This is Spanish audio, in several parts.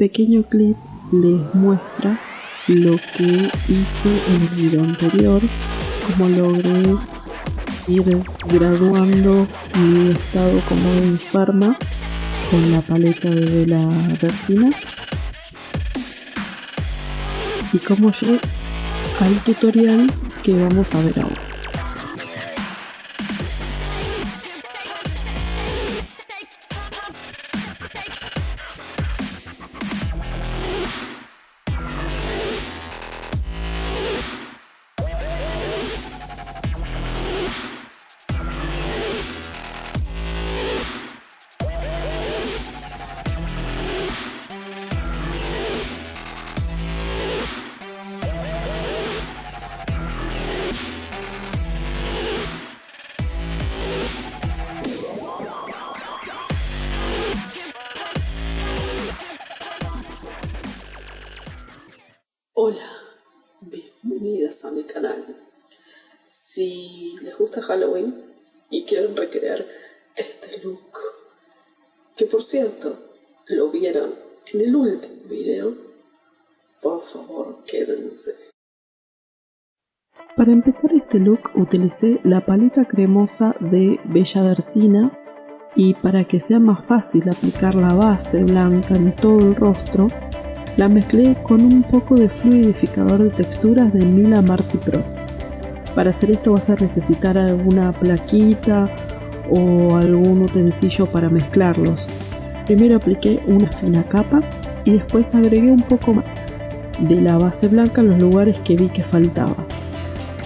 pequeño clip les muestra lo que hice en el video anterior, cómo logré ir graduando mi estado como de enferma con la paleta de vela Versina y cómo llegué al tutorial que vamos a ver ahora. Hola, bienvenidas a mi canal. Si les gusta Halloween y quieren recrear este look, que por cierto lo vieron en el último video, por favor quédense. Para empezar este look utilicé la paleta cremosa de Bella Versina y para que sea más fácil aplicar la base blanca en todo el rostro, la mezclé con un poco de fluidificador de texturas de Mila Marcy Pro. Para hacer esto vas a necesitar alguna plaquita o algún utensilio para mezclarlos. Primero apliqué una fina capa y después agregué un poco más de la base blanca en los lugares que vi que faltaba.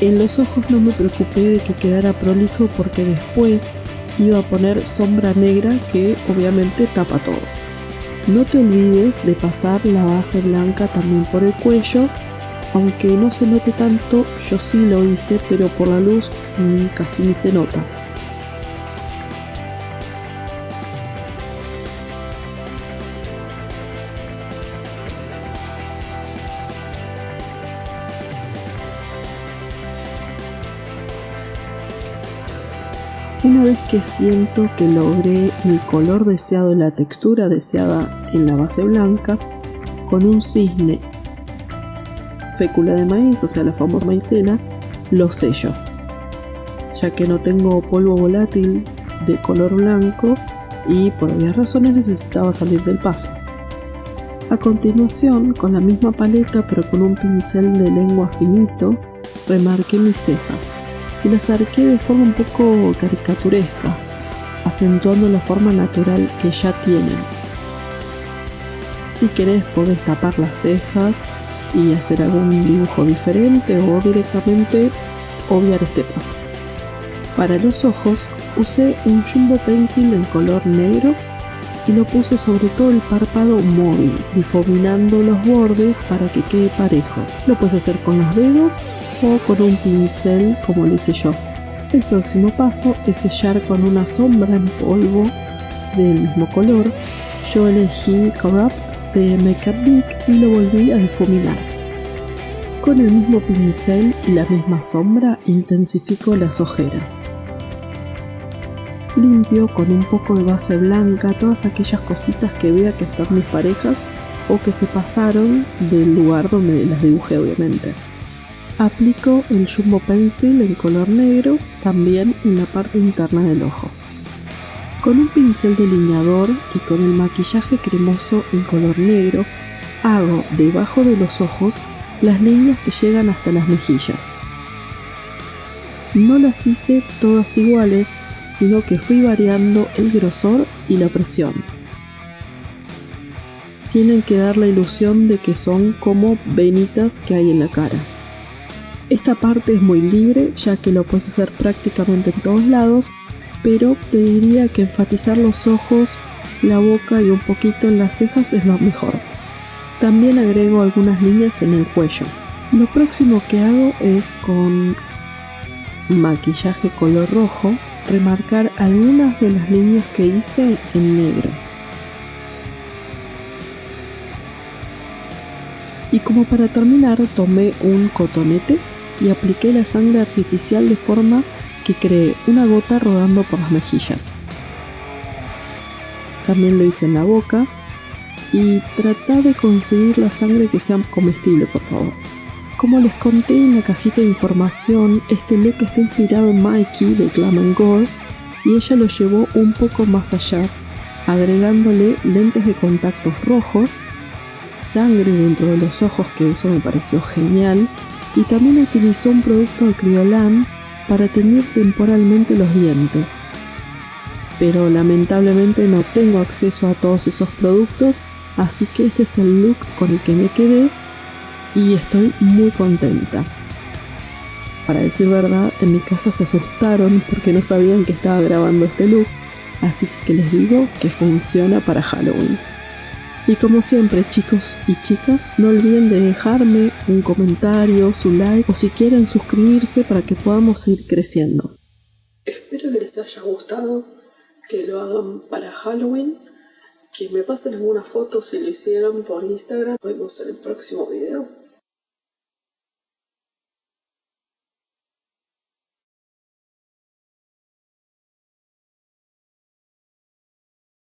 En los ojos no me preocupé de que quedara prolijo porque después iba a poner sombra negra que obviamente tapa todo. No te olvides de pasar la base blanca también por el cuello, aunque no se note tanto, yo sí lo hice, pero por la luz casi ni se nota. Una vez que siento que logré el color deseado y la textura deseada en la base blanca, con un cisne fécula de maíz, o sea la famosa maicena, lo sello, ya que no tengo polvo volátil de color blanco y por obvias razones necesitaba salir del paso. A continuación, con la misma paleta pero con un pincel de lengua finito, remarqué mis cejas y las arqué de forma un poco caricaturesca, acentuando la forma natural que ya tienen. Si querés podés tapar las cejas y hacer algún dibujo diferente o directamente obviar este paso. Para los ojos usé un Jumbo Pencil en color negro y lo puse sobre todo el párpado móvil, difuminando los bordes para que quede parejo. Lo puedes hacer con los dedos o con un pincel como lo hice yo. El próximo paso es sellar con una sombra en polvo del mismo color. Yo elegí Corrupt de Makeup Geek y lo volví a difuminar. Con el mismo pincel y la misma sombra intensifico las ojeras. Limpio con un poco de base blanca todas aquellas cositas que vea que están mis parejas o que se pasaron del lugar donde las dibujé obviamente. Aplico el Jumbo Pencil en color negro también en la parte interna del ojo. Con un pincel delineador y con el maquillaje cremoso en color negro, hago debajo de los ojos las líneas que llegan hasta las mejillas. No las hice todas iguales, sino que fui variando el grosor y la presión. Tienen que dar la ilusión de que son como venitas que hay en la cara. Esta parte es muy libre, ya que lo puedes hacer prácticamente en todos lados, pero te diría que enfatizar los ojos, la boca y un poquito en las cejas es lo mejor. También agrego algunas líneas en el cuello. Lo próximo que hago es con maquillaje color rojo, remarcar algunas de las líneas que hice en negro. Y como para terminar, tomé un cotonete y apliqué la sangre artificial de forma que creé una gota rodando por las mejillas. También lo hice en la boca y tratá de conseguir la sangre que sea comestible, por favor. Como les conté en la cajita de información, este look está inspirado en Mikey de Glam & Gore y ella lo llevó un poco más allá, agregándole lentes de contactos rojos, sangre dentro de los ojos, que eso me pareció genial, y también utilizó un producto de Cryolan para teñir temporalmente los dientes. Pero lamentablemente no tengo acceso a todos esos productos, así que este es el look con el que me quedé y estoy muy contenta. Para decir verdad, en mi casa se asustaron porque no sabían que estaba grabando este look, así que les digo que funciona para Halloween. Y como siempre, chicos y chicas, no olviden de dejarme un comentario, su like o si quieren suscribirse para que podamos seguir creciendo. Espero que les haya gustado, que lo hagan para Halloween, que me pasen algunas fotos si lo hicieron por Instagram. Nos vemos en el próximo video.